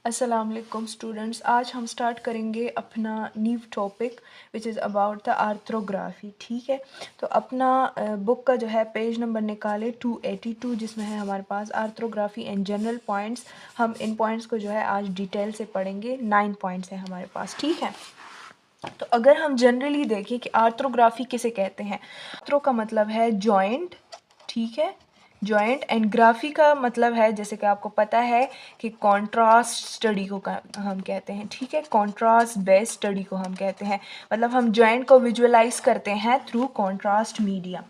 अस्सलाम वालेकुम स्टूडेंट्स। आज हम स्टार्ट करेंगे अपना new topic which is about the arthrography. ठीक है, तो अपना बुक का जो है पेज नंबर निकाले 282, जिसमें है हमारे पास आर्थ्रोग्राफी एंड जनरल पॉइंट्स। हम इन पॉइंट्स को जो है आज डिटेल से पढ़ेंगे। 9 पॉइंट्स हैं हमारे पास। ठीक है, तो अगर हम जनरली देखें कि आर्थ्रोग्राफी किसे कहते हैं। आर्थ्रो का मतलब है जॉइंट, ठीक है, जॉइंट, एंड ग्राफी का मतलब है, जैसे कि आपको पता है कि कॉन्ट्रास्ट स्टडी को हम कहते हैं। ठीक है, कॉन्ट्रास्ट बेस्ड स्टडी को हम कहते हैं, मतलब हम जॉइंट को विजुअलाइज करते हैं थ्रू कॉन्ट्रास्ट मीडिया।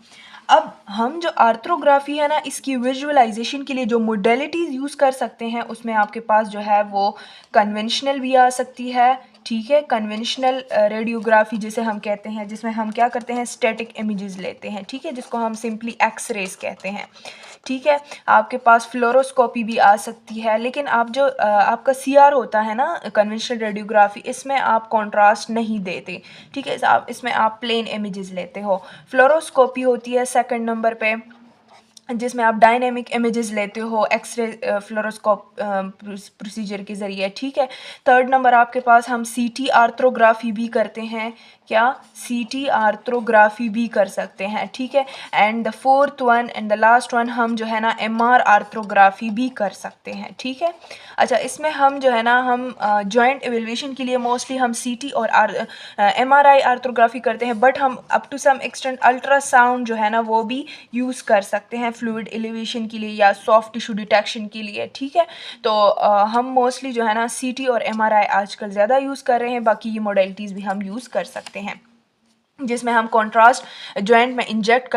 अब हम जो आर्थ्रोग्राफी है ना, इसकी विजुअलाइजेशन के लिए जो मोडेलिटीज़ यूज़ कर सकते हैं, उसमें आपके पास जो है वो कन्वेंशनल भी आ सकती है। ठीक है, कन्वेंशनल रेडियोग्राफी जिसे हम कहते हैं, जिसमें हम क्या करते हैं, स्टैटिक इमेजेस लेते हैं। ठीक है, जिसको हम सिंपली एक्सरेज कहते हैं। ठीक है, आपके पास फ्लोरोस्कोपी भी आ सकती है, लेकिन आप जो आपका सीआर होता है ना, कन्वेंशनल रेडियोग्राफी, इसमें आप कॉन्ट्रास्ट नहीं देते। ठीक है, आप इसमें आप प्लेन इमेजेस लेते हो। फ्लोरोस्कोपी होती है सेकंड नंबर पे, जिसमें आप डायनेमिक इमेजेस लेते हो एक्सरे फ्लोरोस्कोप प्रोसीजर के ज़रिए। ठीक है, थर्ड नंबर आपके पास हम सीटी आर्थ्रोग्राफी भी करते हैं। क्या, सीटी आर्थ्रोग्राफी भी कर सकते हैं। ठीक है, and the fourth one and the last one हम जो है ना एमआर आर्थ्रोग्राफी भी कर सकते हैं। ठीक है, अच्छा, इसमें हम जो है ना हम जॉइंट एवेल्यूएशन के लिए मोस्टली हम सीटी और एमआरआई आर्थ्रोग्राफी करते हैं, बट हम up to some extent ultrasound जो है ना वो भी यूज़ कर सकते हैं फ्लूइड एलिवेशन के लिए या सॉफ्ट टिश्यू डिटेक्शन के लिए। ठीक है, तो हम मोस्टली जो है ना सीटी और एमआरआई आजकल ज़्यादा यूज़ कर रहे हैं, बाकी ये मॉडलिटीज़ भी हम यूज़ कर सकते हैं, जिसमें हम कॉन्ट्रास्ट जॉइंट में इंजेक्ट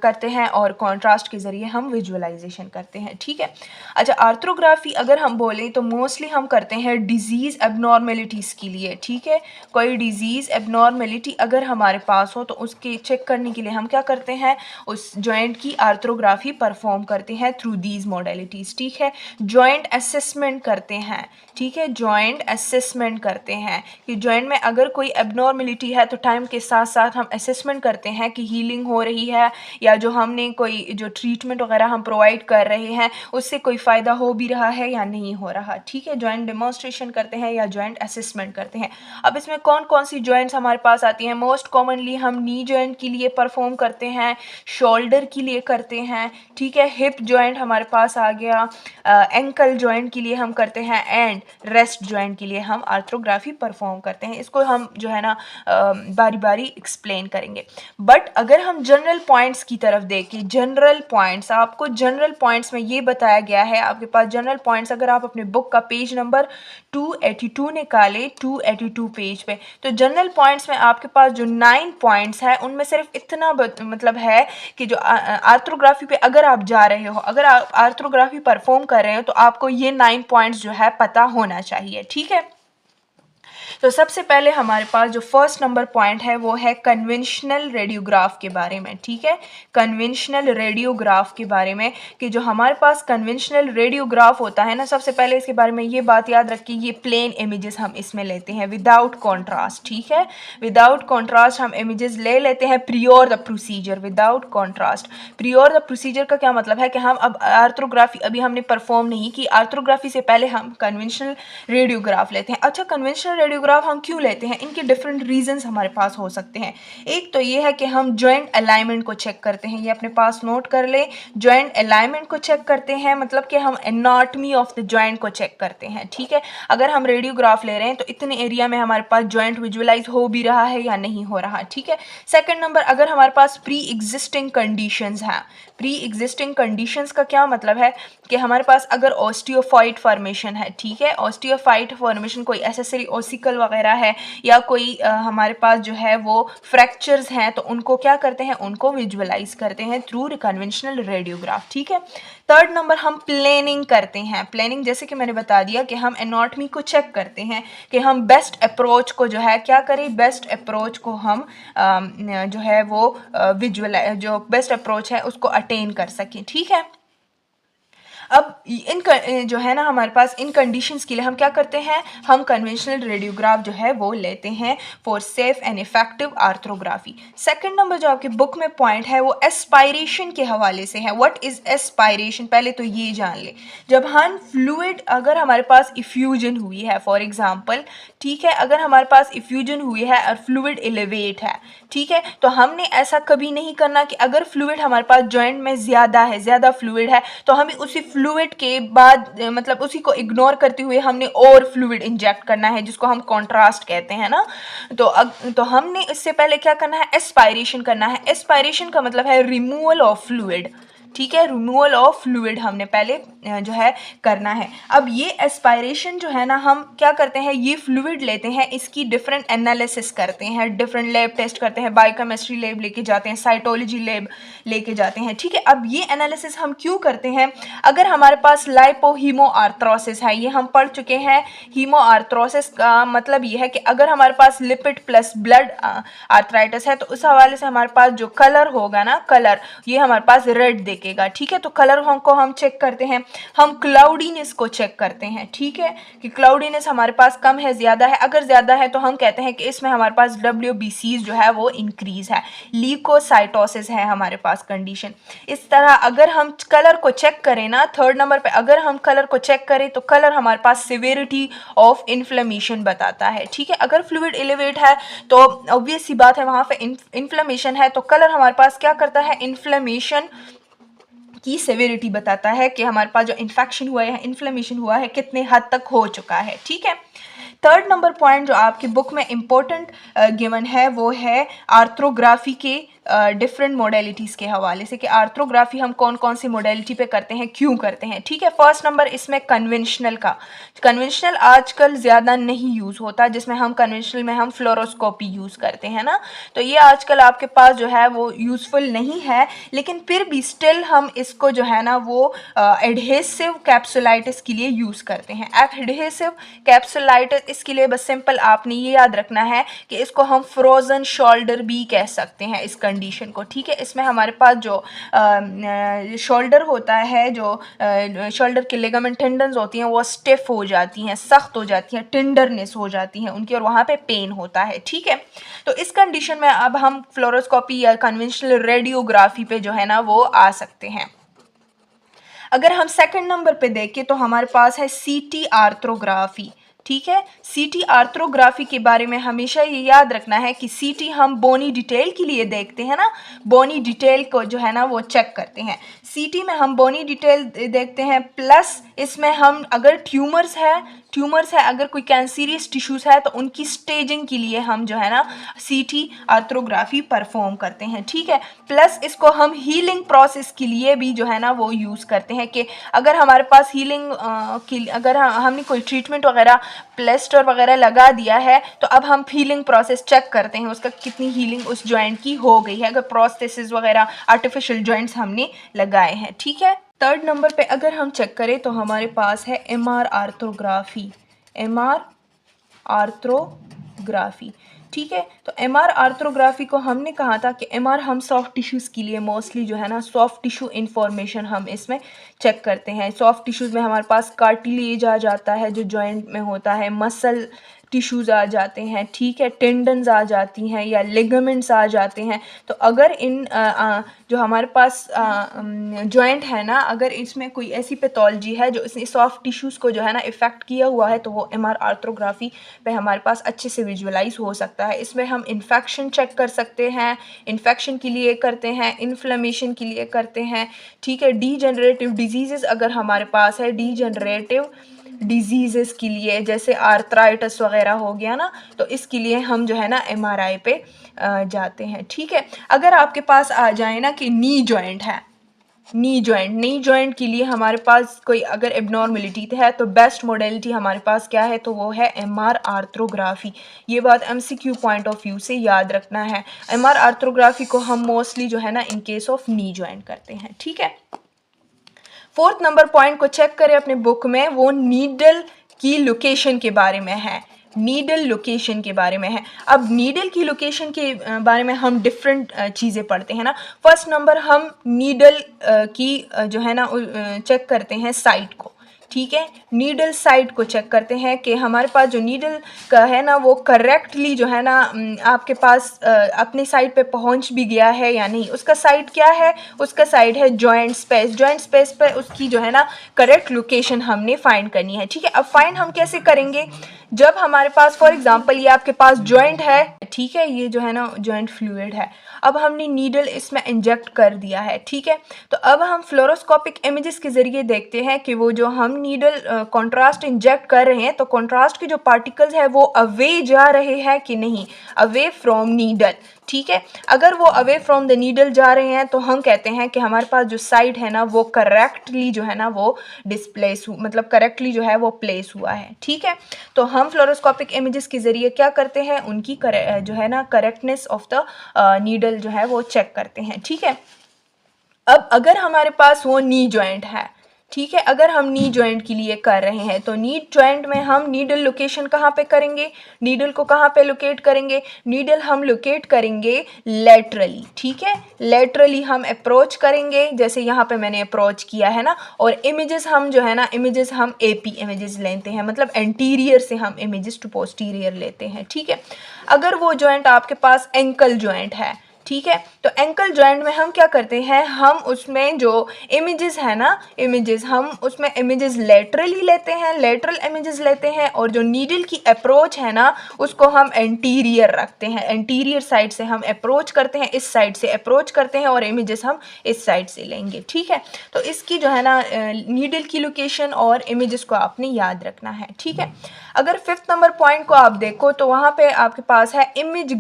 करते हैं और कॉन्ट्रास्ट के ज़रिए हम विजुअलाइजेशन करते हैं। ठीक है, अच्छा, आर्थ्रोग्राफी अगर हम बोलें तो मोस्टली हम करते हैं डिजीज़ एबनॉर्मेलिटीज़ के लिए। ठीक है, कोई डिजीज़ एबनॉर्मेलिटी अगर हमारे पास हो तो उसके चेक करने के लिए हम क्या करते हैं, उस जॉइंट की आर्थ्रोग्राफी परफॉर्म करते हैं थ्रू दीज मॉडलिटीज़। ठीक है, जॉइंट असेसमेंट करते हैं। ठीक है, जॉइंट असेसमेंट करते हैं कि जॉइंट में अगर कोई एबनॉर्मेलिटी है तो टाइम के साथ साथ हम असेसमेंट करते हैं कि हीलिंग हो रही है, या जो हमने कोई जो ट्रीटमेंट वगैरह हम प्रोवाइड कर रहे हैं उससे कोई फ़ायदा हो भी रहा है या नहीं हो रहा। ठीक है, जॉइंट डेमोन्स्ट्रेशन करते हैं या जॉइंट असेसमेंट करते हैं। अब इसमें कौन कौन सी जॉइंट्स हमारे पास आती हैं, मोस्ट कॉमनली हम नी जॉइंट के लिए परफॉर्म करते हैं, शोल्डर के लिए करते हैं। ठीक है, हिप जॉइंट हमारे पास आ गया, एंकल जॉइंट के लिए हम करते हैं, एंड रेस्ट जॉइंट के लिए हम आर्थ्रोग्राफी परफॉर्म करते हैं। इसको हम जो है ना बारी बारी एक्सप्लेन करेंगे। बट अगर हम जनरल पॉइंट्स की तरफ देखें, जनरल पॉइंट्स, आपको जनरल पॉइंट्स में ये बताया गया है, आपके पास जनरल पॉइंट्स अगर आप अपने बुक का पेज नंबर 282 निकाले, 282 पेज पे, तो जनरल पॉइंट्स में आपके पास जो 9 पॉइंट्स है उनमें सिर्फ इतना मतलब है कि जो आर्थ्रोग्राफी पे अगर आप जा रहे हो, अगर आप आर्थ्रोग्राफी परफॉर्म कर रहे हो, तो आपको ये 9 पॉइंट्स जो है पता होना चाहिए। ठीक है, तो सबसे पहले हमारे पास जो फर्स्ट नंबर पॉइंट है वो है कन्वेंशनल रेडियोग्राफ के बारे में। ठीक है, कन्वेंशनल रेडियोग्राफ के बारे में, कि जो हमारे पास कन्वेंशनल रेडियोग्राफ होता है ना, सबसे पहले इसके बारे में ये बात याद रखिए, ये प्लेन इमेजेस हम इसमें लेते हैं विदाउट कॉन्ट्रास्ट। ठीक है, विदाउट कॉन्ट्रास्ट हम इमेजेस ले लेते हैं prior the procedure, without contrast. Prior the procedure का क्या मतलब है कि हम अब आर्थ्रोग्राफी अभी हमने परफॉर्म नहीं की, आर्थ्रोग्राफी से पहले हम कन्वेंशनल रेडियोग्राफ लेते हैं। अच्छा, कन्वेंशनल रेडियोग्राफ हम क्यों लेते हैं, इनके डिफरेंट रीजंस हमारे पास हो सकते हैं। एक तो ये है कि हम जॉइंट अलाइनमेंट को चेक करते हैं, ये अपने पास नोट कर ले, जॉइंट अलाइनमेंट को चेक करते हैं, मतलब कि हम एनाटॉमी ऑफ द जॉइंट को चेक करते हैं। ठीक है, अगर हम रेडियोग्राफ ले रहे हैं तो इतने एरिया में हमारे पास जॉइंट विजुअलाइज हो भी रहा है या नहीं हो रहा। ठीक है, सेकंड नंबर, अगर हमारे पास प्री एग्जिस्टिंग कंडीशंस हैं, प्री एग्जिस्टिंग कंडीशंस का क्या मतलब है कि हमारे पास अगर ऑस्टियोफाइट फॉर्मेशन है, ठीक है, ऑस्टियोफाइट फॉर्मेशन कोई एसेसरी ओसिकल वगैरह है, या कोई हमारे पास जो है वो फ्रैक्चर्स हैं, तो उनको क्या करते हैं, उनको विजुअलाइज करते हैं थ्रू कन्वेंशनल रेडियोग्राफ। ठीक है, थर्ड नंबर हम प्लेनिंग करते हैं। प्लेनिंग जैसे कि मैंने बता दिया कि हम एनाटॉमी को चेक करते हैं कि हम बेस्ट अप्रोच को जो है क्या करें, बेस्ट अप्रोच को हम जो है वो विजुअलाइज, जो बेस्ट अप्रोच है उसको अटेन कर सकें। ठीक है, अब जो है ना हमारे पास इन कंडीशंस के लिए हम क्या करते हैं, हम कन्वेंशनल रेडियोग्राफ जो है वो लेते हैं for safe and effective arthrography. Second number जो आपके बुक में पॉइंट है वो एस्पायरेशन के हवाले से है। व्हाट इज एस्पायरेशन, पहले तो ये जान ले। जब हम फ्लूइड, अगर हमारे पास इफ्यूजन हुई है फॉर एग्जांपल, ठीक है, अगर हमारे पास इफ्यूजन हुई है और फ्लूइड एलिवेट है, ठीक है, तो हमने ऐसा कभी नहीं करना कि अगर फ्लूइड हमारे पास जॉइंट में ज़्यादा है, ज़्यादा फ्लूइड है, तो हमें उसी फ्लूइड के बाद मतलब उसी को इग्नोर करते हुए हमने और फ्लूइड इंजेक्ट करना है, जिसको हम कॉन्ट्रास्ट कहते हैं ना। तो हमने इससे पहले क्या करना है, एस्पायरेशन करना है। एस्पायरेशन का मतलब है रिमूवल ऑफ फ्लूइड, ठीक है, रिमूवल ऑफ फ्लूइड हमने पहले जो है करना है। अब ये एस्पायरेशन जो है ना, हम क्या करते हैं, ये फ्लूइड लेते हैं, इसकी डिफरेंट एनालिसिस करते हैं, डिफरेंट लैब टेस्ट करते हैं, बायोकेमिस्ट्री लैब लेके जाते हैं, साइटोलॉजी लैब लेके जाते हैं, ठीक है। अब ये एनालिसिस हम क्यों करते हैं, अगर हमारे पास लाइपोहीमो आर्थ्रोसिस है, ये हम पढ़ चुके हैं। हीमो आर्थ्रोसिस का मतलब ये है कि अगर हमारे पास लिपिड प्लस ब्लड आर्थराइटिस है, तो उस हवाले से हमारे पास जो कलर होगा ना, कलर ये हमारे पास रेड देखेगा, ठीक है। तो कलर को हम चेक करते हैं, हम क्लाउडीनेस को चेक करते हैं, ठीक है, कि क्लाउडीनेस हमारे पास कम है, ज़्यादा है। अगर ज़्यादा है तो हम कहते हैं कि इसमें हमारे पास WBCs जो है वो इंक्रीज है, ल्यूकोसाइटोसिस है हमारे पास कंडीशन। इस तरह अगर हम कलर को चेक करें ना, थर्ड नंबर पे अगर हम कलर को चेक करें तो कलर हमारे पास सिविरिटी ऑफ इन्फ्लेमेशन बताता है, ठीक है। अगर फ्लूइड एलिवेट है तो ऑब्वियस सी बात है वहाँ पे इन्फ्लेमेशन है, तो कलर हमारे पास क्या करता है, इन्फ्लेमेशन की सेवेरिटी बताता है कि हमारे पास जो इन्फेक्शन हुआ है, इन्फ्लेमेशन हुआ है, कितने हद तक हो चुका है, ठीक है। थर्ड नंबर पॉइंट जो आपकी बुक में इम्पोर्टेंट गिवन है वो है आर्थ्रोग्राफी के डिफरेंट मोडेलिटीज़ के हवाले से, कि आर्थ्रोग्राफी हम कौन कौन सी मोडेलिटी पे करते हैं, क्यों करते हैं, ठीक है। फर्स्ट नंबर इसमें कन्वेंशनल का, कन्वेंशनल आजकल ज़्यादा नहीं यूज़ होता, जिसमें हम कन्वेंशनल में हम फ्लोरोस्कोपी यूज़ करते हैं ना, तो ये आजकल आपके पास जो है वो यूज़फुल नहीं है, लेकिन फिर भी स्टिल हम इसको जो है ना वो एडहेसिव कैप्सुलाइटिस के लिए यूज़ करते हैं। एडहेसिव कैप्सुलाइटिस, इसके लिए बस सिंपल आपने ये याद रखना है कि इसको हम फ्रोज़न शोल्डर भी कह सकते हैं इस कंडीशन को, ठीक है। इसमें हमारे पास जो शोल्डर होता है, जो शोल्डर के लिगामेंट टेंडन्स होती हैं वो स्टिफ हो जाती हैं, सख्त हो जाती हैं, टेंडरनेस हो जाती हैं उनकी, और वहाँ पे पेन होता है, ठीक है। तो इस कंडीशन में अब हम फ्लोरोस्कोपी या कन्वेंशनल रेडियोग्राफी पे जो है ना वो आ सकते हैं। अगर हम सेकंड नंबर पे देखें तो हमारे पास है CT आर्थ्रोग्राफी, ठीक है। CT आर्थ्रोग्राफी के बारे में हमेशा ये याद रखना है कि CT हम बोनी डिटेल के लिए देखते हैं ना, बोनी डिटेल को जो है ना वो चेक करते हैं। CT में हम बोनी डिटेल देखते हैं, प्लस इसमें हम अगर ट्यूमर्स है, अगर कोई कैंसरियस टिश्यूज़ है तो उनकी स्टेजिंग के लिए हम जो है ना CT आर्थ्रोग्राफी परफॉर्म करते हैं, ठीक है। प्लस इसको हम हीलिंग प्रोसेस के लिए भी जो है ना वो यूज़ करते हैं, कि अगर हमारे पास हीलिंग की अगर हमने कोई ट्रीटमेंट वगैरह, प्लास्टर वगैरह लगा दिया है, तो अब हम हीलिंग प्रोसेस चेक करते हैं उसका कितनी हीलिंग उस जॉइंट की हो गई है, अगर प्रोस्थेसिस वगैरह आर्टिफिशियल जॉइंट्स हमने लगाए हैं, ठीक है। थर्ड नंबर पे अगर हम चेक करें तो हमारे पास है MR आर्थ्रोग्राफी, MR आर्थ्रोग्राफी, ठीक है। तो MR आर्थ्रोग्राफी को हमने कहा था कि MR हम सॉफ्ट टिश्यूज़ के लिए मोस्टली जो है ना सॉफ्ट टिश्यू इन्फॉर्मेशन हम इसमें चेक करते हैं। सॉफ्ट टिश्यूज़ में हमारे पास कार्टिलेज आ जाता है जो जॉइंट में होता है, मसल टिश्यूज़ आ जाते हैं, ठीक है, टेंडन्स आ जाती हैं या लिगामेंट्स आ जाते हैं। तो अगर इन जो हमारे पास जॉइंट है ना, अगर इसमें कोई ऐसी पैथोलॉजी है जो इसने सॉफ्ट टिश्यूज़ को जो है ना इफ़ेक्ट किया हुआ है, तो वो MR आर्थ्रोग्राफी पे हमारे पास अच्छे से विजुअलाइज हो सकता है। इसमें हम इन्फेक्शन चेक कर सकते हैं, इन्फेक्शन के लिए करते हैं, इन्फ्लेमेशन के लिए करते हैं, ठीक है। डीजनरेटिव डिजीज़ अगर हमारे पास है, डीजनरेटिव डिजीज़ के लिए जैसे आर्थराइटिस वगैरह हो गया ना, तो इसके लिए हम जो है ना MRI पे जाते हैं, ठीक है। अगर आपके पास आ जाए ना कि नी जॉइंट है, नी जॉइंट के लिए हमारे पास कोई अगर एबनॉर्मलिटी है तो बेस्ट मोडेलिटी हमारे पास क्या है, तो वो है MR आर्थ्रोग्राफी। ये बात MCQ पॉइंट ऑफ व्यू से याद रखना है। MR आर्थ्रोग्राफी को हम मोस्टली जो है ना in case of knee joint करते हैं, ठीक है। फोर्थ नंबर पॉइंट को चेक करें अपने बुक में, वो नीडल की लोकेशन के बारे में है। नीडल लोकेशन के बारे में है। अब नीडल की लोकेशन के बारे में हम डिफरेंट चीज़ें पढ़ते हैं ना। फर्स्ट नंबर हम नीडल की जो है ना चेक करते हैं साइट को, ठीक है, नीडल साइट को चेक करते हैं कि हमारे पास जो नीडल का है ना वो करेक्टली जो है ना आपके पास अपनी साइट पे पहुंच भी गया है या नहीं। उसका साइट क्या है, उसका साइट है जॉइंट स्पेस। जॉइंट स्पेस पे उसकी जो है ना करेक्ट लोकेशन हमने फाइंड करनी है, ठीक है। अब फाइंड हम कैसे करेंगे, जब हमारे पास फॉर एग्जांपल ये आपके पास जॉइंट है, ठीक है, ये जो है ना जॉइंट फ्लूइड है, अब हमने नीडल इसमें इंजेक्ट कर दिया है, ठीक है। तो अब हम फ्लोरोस्कोपिक इमेजेस के ज़रिए देखते हैं कि वो जो हम नीडल कंट्रास्ट इंजेक्ट कर रहे हैं तो कंट्रास्ट के जो पार्टिकल्स है वो अवे जा रहे हैं कि नहीं, अवे फ्रॉम नीडल, ठीक है। अगर वो अवे फ्रॉम द नीडल जा रहे हैं तो हम कहते हैं कि हमारे पास जो साइट है ना वो करेक्टली जो है ना वो डिस्प्लेस मतलब करेक्टली जो है वो प्लेस हुआ है, ठीक है। तो हम फ्लोरोस्कोपिक इमेजेस के ज़रिए क्या करते हैं, उनकी जो है ना करेक्टनेस ऑफ द नीडल जो है वो चेक करते हैं, ठीक है। अब अगर हमारे पास वो नी जॉइंट है, ठीक है, अगर हम नी जॉइंट के लिए कर रहे हैं तो नी जॉइंट में हम नीडल लोकेशन कहाँ पे करेंगे, नीडल को कहाँ पे लोकेट करेंगे, नीडल हम लोकेट करेंगे लेटरली, ठीक है, लेटरली हम अप्रोच करेंगे, जैसे यहाँ पे मैंने अप्रोच किया है ना। और इमेजेस हम जो है ना इमेजेस हम एपी इमेजेस लेते हैं, मतलब एंटीरियर से हम इमेजेस टू पोस्टीरियर लेते हैं, ठीक है। अगर वो जॉइंट आपके पास एंकल जॉइंट है, ठीक है, तो एंकल जॉइंट में हम क्या करते हैं, हम उसमें जो इमेजेस है ना, इमेजेस हम उसमें इमेजेस लेटरली लेते हैं, लेटरल इमेजेस लेते हैं, और जो नीडल की अप्रोच है ना उसको हम एंटीरियर रखते हैं, एंटीरियर साइड से हम अप्रोच करते हैं, इस साइड से अप्रोच करते हैं और इमेजेस हम इस साइड से लेंगे, ठीक है। तो इसकी जो है ना नीडल की लोकेशन और इमेजेस को आपने याद रखना है, ठीक है। अगर फिफ्थ नंबर पॉइंट को आप देखो तो वहाँ पे आपके पास है इमेज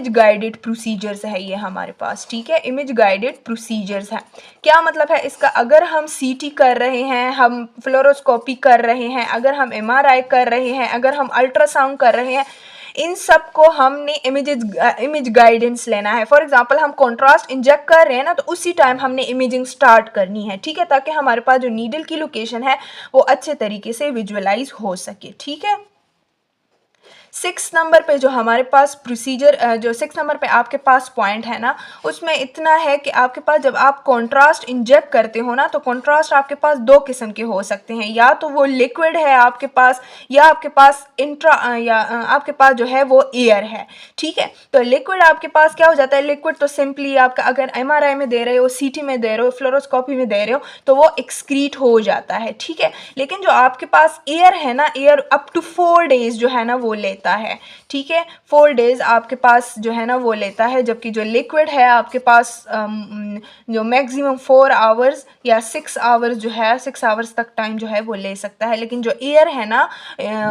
गाइडेड प्रोसीजर्स है ये हमारे पास, ठीक है, इमेज गाइडेड प्रोसीजर्स है। क्या मतलब है इसका, अगर हम सीटी कर रहे हैं, हम फ्लोरोस्कोपी कर रहे हैं, अगर हम एमआरआई कर रहे हैं, अगर हम अल्ट्रासाउंड कर रहे हैं, इन सब को हमने इमेज गाइडेंस लेना है। फॉर एग्जांपल हम कॉन्ट्रास्ट इंजेक्ट कर रहे हैं ना तो उसी टाइम हमने इमेजिंग स्टार्ट करनी है, ठीक है, ताकि हमारे पास जो नीडल की लोकेशन है वो अच्छे तरीके से विजुअलाइज हो सके, ठीक है। 6 नंबर पे जो हमारे पास प्रोसीजर जो 6 नंबर पे आपके पास पॉइंट है ना उसमें इतना है कि आपके पास जब आप कॉन्ट्रास्ट इंजेक्ट करते हो ना तो कॉन्ट्रास्ट आपके पास दो किस्म के हो सकते हैं, या तो वो लिक्विड है आपके पास, या आपके पास आपके पास जो है वो एयर है, ठीक है। तो लिक्विड आपके पास क्या हो जाता है, लिक्विड तो सिंपली आपका अगर एमआरआई में दे रहे हो, सीटी में दे रहे हो, फ्लोरोस्कोपी में दे रहे हो तो वो एक्सक्रीट हो जाता है, ठीक है। लेकिन जो आपके पास एयर है ना, एयर अप टू 4 डेज जो है ना वो लेता है, ठीक है, 4 डेज आपके पास जो है ना वो लेता है, जबकि जो लिक्विड है आपके पास जो मैक्सिमम 4 आवर्स या 6 आवर्स जो है 6 आवर्स तक टाइम जो है वो ले सकता है। लेकिन जो एयर है ना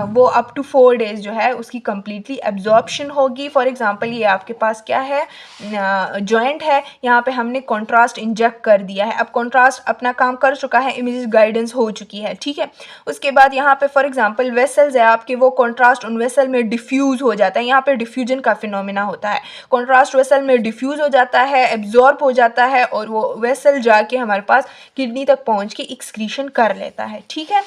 वो अप टू 4 डेज जो है उसकी कंप्लीटली एब्जॉर्प्शन होगी। फॉर एग्जांपल ये आपके पास क्या है, जॉइंट है, यहाँ पे हमने कॉन्ट्रास्ट इंजेक्ट कर दिया है, अब कॉन्ट्रास्ट अपना काम कर चुका है, इमेज गाइडेंस हो चुकी है, ठीक है। उसके बाद यहाँ पे फॉर एग्जांपल वेसल्स है आपके, वो कॉन्ट्रास्ट उन वेसल में डिफ्यूज हो जाता है, यहाँ पे डिफ्यूजन का फिनोमिना होता है, कॉन्ट्रास्ट वेसल में डिफ्यूज हो जाता है, एब्जॉर्ब हो जाता है और वो वेसल जाके हमारे पास किडनी तक पहुँच के एक्सक्रीशन कर लेता है, ठीक है।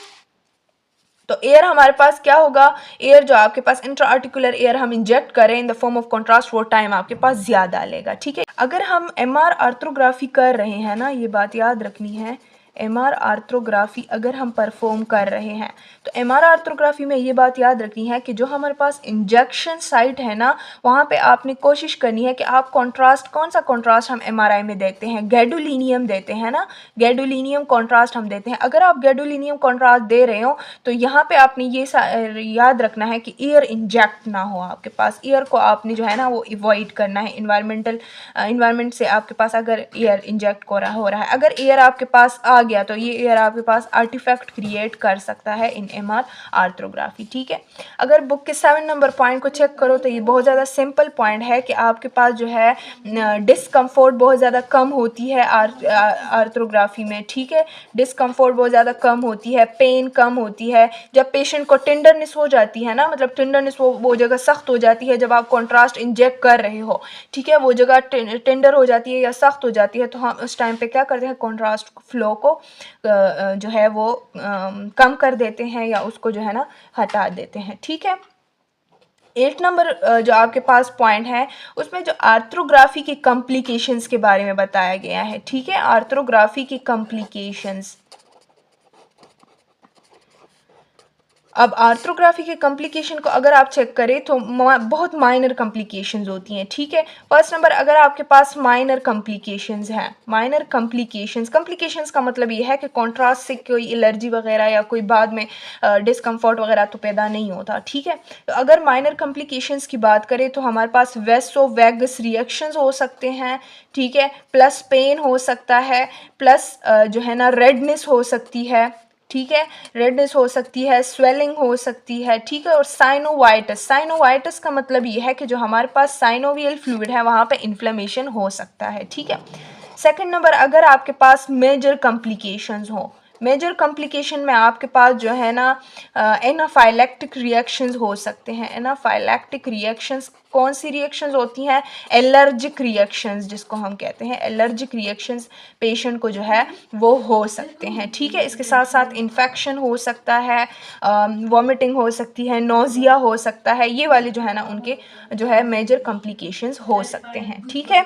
तो एयर हमारे पास क्या होगा, एयर जो आपके पास इंट्रा आर्टिकुलर एयर हम इंजेक्ट करें in the form of contrast वो टाइम आपके पास ज़्यादा लेगा, ठीक है। अगर हम एमआर आर्थ्रोग्राफी कर रहे हैं ना, ये बात याद रखनी है, एमआर आर्थ्रोग्राफी अगर हम परफॉर्म कर रहे हैं तो एमआर आर्थ्रोग्राफी में ये बात याद रखनी है कि जो हमारे पास इंजेक्शन साइट है ना वहाँ पे आपने कोशिश करनी है कि आप कॉन्ट्रास्ट, कौन सा कॉन्ट्रास्ट हम एमआरआई में देते हैं, गैडोलिनियम देते हैं ना, गैडोलिनियम कॉन्ट्रास्ट हम देते हैं। अगर आप गैडोलिनियम कॉन्ट्रास्ट दे रहे हो तो यहाँ पे आपने ये याद रखना है कि एयर इंजेक्ट ना हो आपके पास, एयर को आपने जो है ना वो अवॉइड करना है, इन्वायरमेंट से आपके पास अगर एयर इंजेक्ट हो रहा है, अगर एयर आपके पास आ गया तो ये एयर आपके पास आर्टिफैक्ट क्रिएट कर सकता है इन एमआर आर्थ्रोग्राफी, ठीक है। अगर बुक के 7 नंबर पॉइंट को चेक करो तो ये बहुत ज़्यादा सिंपल पॉइंट है कि आपके पास जो है डिस्कम्फोर्ट बहुत ज़्यादा कम होती है आर्थ्रोग्राफी में, ठीक है, डिस्कम्फोर्ट बहुत ज़्यादा कम होती है, पेन कम होती है। जब पेशेंट को टेंडरनेस हो जाती है ना, मतलब टेंडरनेस वो जगह सख्त हो जाती है जब आप कॉन्ट्रास्ट इंजेक्ट कर रहे हो, ठीक है, वो जगह टेंडर हो जाती है या सख्त हो जाती है तो हम उस टाइम पे क्या करते हैं, कॉन्ट्रास्ट फ्लो को जो है वो कम कर देते हैं या उसको जो है ना हटा देते हैं, ठीक है। 8 नंबर जो आपके पास पॉइंट है उसमें जो आर्थ्रोग्राफी की कॉम्प्लिकेशंस के बारे में बताया गया है, ठीक है। आर्थ्रोग्राफी की कॉम्प्लिकेशंस, अब आर्थ्रोग्राफी के कॉम्प्लिकेशन को अगर आप चेक करें तो बहुत माइनर कॉम्प्लिकेशंस होती हैं, ठीक है। फर्स्ट नंबर, अगर आपके पास माइनर कॉम्प्लिकेशंस हैं, माइनर कॉम्प्लिकेशंस का मतलब ये है कि कॉन्ट्रास्ट से कोई एलर्जी वगैरह या कोई बाद में डिस्कम्फर्ट वगैरह तो पैदा नहीं होता, ठीक है। तो अगर माइनर कॉम्प्लिकेशंस की बात करें तो हमारे पास वेसोवैगस रिएक्शंस हो सकते हैं, ठीक है, प्लस पेन हो सकता है, प्लस जो है ना रेडनेस हो सकती है, ठीक है, रेडनेस हो सकती है, स्वेलिंग हो सकती है, ठीक है, और साइनोवाइटिस का मतलब ये है कि जो हमारे पास साइनोवियल फ्लूइड है वहाँ पे इन्फ्लेमेशन हो सकता है, ठीक है। सेकंड नंबर, अगर आपके पास मेजर कॉम्प्लिकेशंस हो, मेजर कॉम्प्लिकेशन में आपके पास जो है ना एनाफाइलैक्टिक रिएक्शंस हो सकते हैं। एनाफाइलैक्टिक रिएक्शंस कौन सी रिएक्शंस होती हैं? एलर्जिक रिएक्शंस जिसको हम कहते हैं, एलर्जिक रिएक्शंस पेशेंट को जो है वो हो सकते हैं, ठीक है। इसके साथ साथ इन्फेक्शन हो सकता है, वॉमिटिंग हो सकती है, नोज़िया हो सकता है, ये वाले जो है ना उनके जो है मेजर कॉम्प्लिकेशंस हो सकते हैं, ठीक है।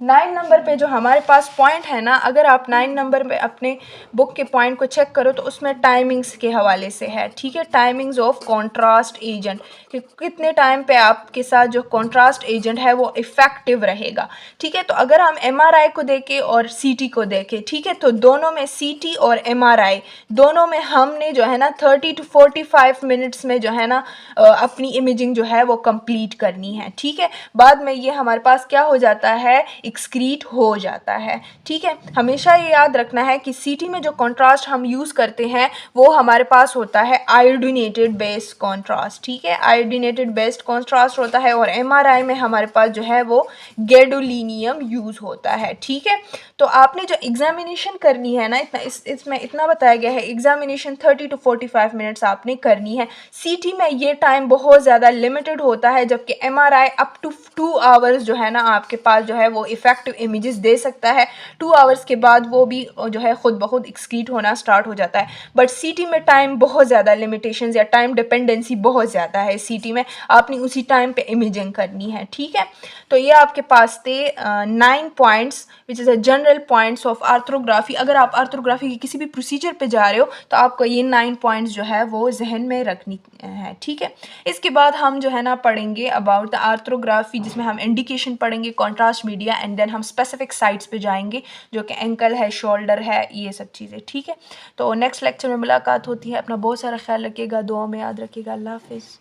9 नंबर पे जो हमारे पास पॉइंट है ना, अगर आप 9 नंबर पे अपने बुक के पॉइंट को चेक करो तो उसमें टाइमिंग्स के हवाले से है, ठीक है। टाइमिंग्स ऑफ कॉन्ट्रास्ट एजेंट, कि कितने टाइम पे आपके साथ जो कॉन्ट्रास्ट एजेंट है वो इफ़ेक्टिव रहेगा, ठीक है। तो अगर हम एमआरआई को देखें और सीटी को देखें, ठीक है, तो दोनों में सीटी और एमआरआई दोनों में हमने जो है ना 30 to 45 मिनट्स में जो है ना अपनी इमेजिंग जो है वो कंप्लीट करनी है, ठीक है। बाद में ये हमारे पास क्या हो जाता है, एक्सक्रीट हो जाता है, ठीक है। हमेशा ये याद रखना है कि सीटी में जो कॉन्ट्रास्ट हम यूज़ करते हैं वो हमारे पास होता है आयोडीनेटेड बेस्ड कॉन्ट्रास्ट, ठीक है, आयोडीनेटेड बेस्ड कॉन्ट्रास्ट होता है। और एमआरआई में हमारे पास जो है वो गैडोलिनियम यूज़ होता है, ठीक है। तो आपने जो एग्जामिनेशन करनी है ना, इसमें इतना बताया गया है, एग्जामिनेशन 30 to 45 मिनट्स आपने करनी है। सीटी में ये टाइम बहुत ज़्यादा लिमिटेड होता है, जबकि एमआरआई अप टू 2 आवर्स जो है ना आपके पास जो है वो इफ़ेक्टिव इमेजेस दे सकता है। 2 आवर्स के बाद वो भी जो है ख़ुद ब खुद एक्सक्रीट होना स्टार्ट हो जाता है। बट सीटी में टाइम बहुत ज़्यादा लिमिटेशंस या टाइम डिपेंडेंसी बहुत ज़्यादा है, सीटी में आपने उसी टाइम पे इमेजिंग करनी है, ठीक है। तो ये आपके पास थे 9 points which is a general points of arthrography. अगर आप आर्थ्रोग्राफी के किसी भी प्रोसीजर पे जा रहे हो तो आपको ये 9 पॉइंट्स जो है वो जहन में रखनी है, ठीक है। इसके बाद हम जो है ना पढ़ेंगे अबाउट द आर्थ्रोग्राफी, जिसमें हम इंडिकेशन पढ़ेंगे, कॉन्ट्रास्ट मीडिया, एंड देन हम स्पेसिफिक साइट्स पे जाएंगे जो कि एंकल है, शोल्डर है, ये सब चीज़ें, ठीक है। तो नेक्स्ट लेक्चर में मुलाकात होती है। अपना बहुत सारा ख्याल रखिएगा, दुआ में याद रखिएगा। अल्लाह हाफिज़।